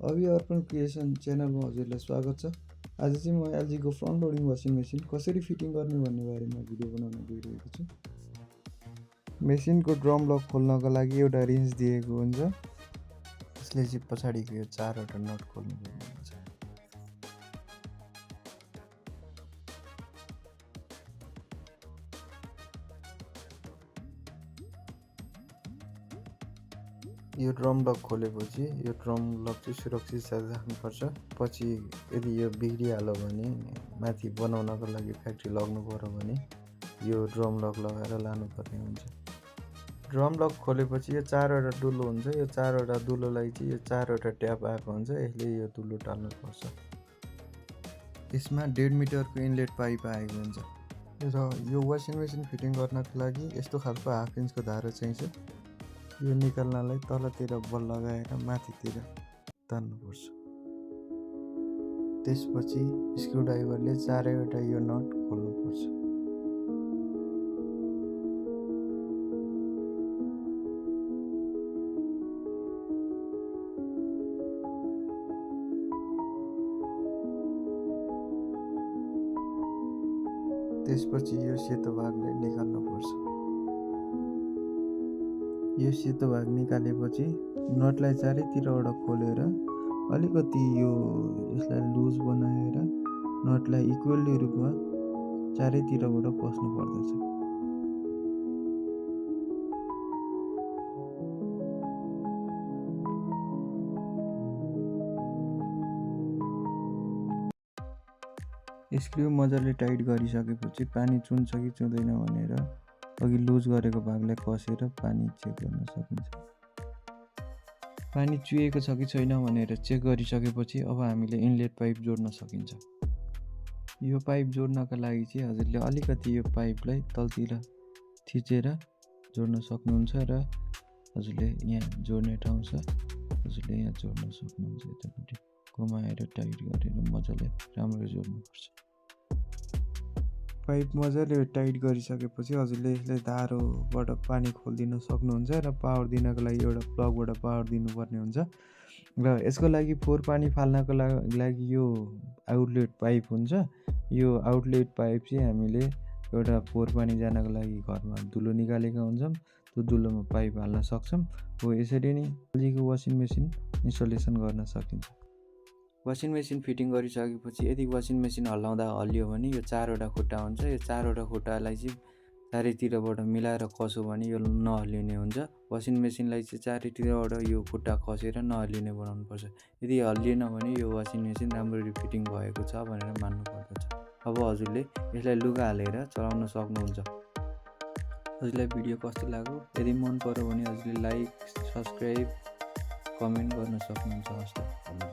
अभि अर्पण क्रिएसन च्यानलमा हजुरलाई स्वागत छ। आज चाहिँ म एलजीको फ्रन्ट लोडिङ वासिङ मेसिन कसरी फिटिङ गर्ने भन्ने बारेमा भिडियो बनाउन गइरहेको छु। मेसिनको ड्रम लक खोल्नको लागि एउटा रिन्च दिएको हुन्छ। यसले चाहिँ पछाडिको यो 4वटा नट खोल्नुपर्ने हुन्छ। यो ड्रम लक खोलेपछि यो ड्रम लक चाहिँ सुरक्षित साथ राख्नुपर्छ। पछि यदि यो बिग्रिहाल्यो भने माथि बनाउनको लागि फ्याक्ट्री लग्नु पर्यो भने यो ड्रम लक लगाएर लानुपर्ने हुन्छ। ड्रम लक खोलेपछि यो 4वटा दुलो हुन्छ। यो 4वटा दुलोलाई चाहिँ यो 4वटा ट्याप आएको हुन्छ। यसले यो दुलो टाल्नुपर्छ। यसमा 1.5 मिटरको इनलेट पाइप आएको हुन्छ र यो वासिङ मेसिन फिटिङ गर्नको लागि यस्तो खालको 1/2 इन्चको धारो चाहिन्छ। यो निकाल्नलाई तलतिर बल लगाएर माथितिर तान्नुपर्छ। त्यसपछि स्क्रुड्राइभरले 4वटा यो नट खोल्नुपर्छ। त्यसपछि यो सेतो भागलाई निकाल्नुपर्छ। यो सेतो भाग निकालेपछि नटलाई चारैतिरबाट खोलेर अलिकति यसलाई लुज बनाएर नटलाई इक्वली रूपमा चारैतिरबाट पस्नु पर्दछ। स्क्रू मजाले टाइट गरिसकेपछि पानी चुन्छ कि चुँदैन भनेर अघि लुज गरेको भागलाई कसेर पानी चेक गर्न सकिन्छ। पानी चुएको छ कि छैन भनेर चेक गरिसकेपछि अब हामीले इनलेट पाइप जोड्न सकिन्छ। यो पाइप जोड्नका लागि चाहिँ हजुरले अलिकति यो पाइपलाई तलतिर थिचेर जोड्न सक्नुहुन्छ र हजुरले यहाँ जोड्ने ठाउँ छ हजुरले यहाँ जोड्न सक्नुहुन्छ। यतापट्टि घुमाएर टाइट गरेर मजाले राम्रो जोड्नुपर्छ। पाइप मजाले टाइट गरिसकेपछि हजुरले यसलाई धारोबाट पानी खोलिदिन सक्नुहुन्छ र पावर दिनको लागि एउटा प्लगबाट पावर दिनुपर्ने हुन्छ। र यसको लागि फोहोर पानी फाल्नको लागि यो आउटलेट पाइप हुन्छ। यो आउटलेट पाइप चाहिँ हामीले एउटा फोहोर पानी जानको लागि घरमा धुलो निकालेका हुन्छौँ। त्यो धुलोमा पाइप हाल्न सक्छौँ। हो यसरी नै एलजीको वासिङ मेसिन इन्स्टलेसन गर्न सकिन्छ। वासिङ मेसिन फिटिङ गरिसकेपछि यदि वासिङ मेसिन हल्लाउँदा हल्लियो भने यो 4वटा खुट्टा हुन्छ। यो 4वटा खुट्टालाई चाहिँ चारैतिरबाट मिलाएर कसो भने यो नहल्लिने हुन्छ। वासिङ मेसिनलाई चाहिँ चारैतिरबाट यो खुट्टा कसेर नहल्लिने बनाउनुपर्छ। यदि हल्लिएन भने यो वासिङ मेसिन राम्ररी फिटिङ भएको छ भनेर मान्नु पर्दछ। अब हजुरले यसलाई लुगा हालेर चलाउन सक्नुहुन्छ। हजुरलाई भिडियो कस्तो लाग्यो? यदि मन पर्यो भने हजुरले लाइक, सब्सक्राइब, कमेन्ट गर्न सक्नुहुन्छ। हस् त।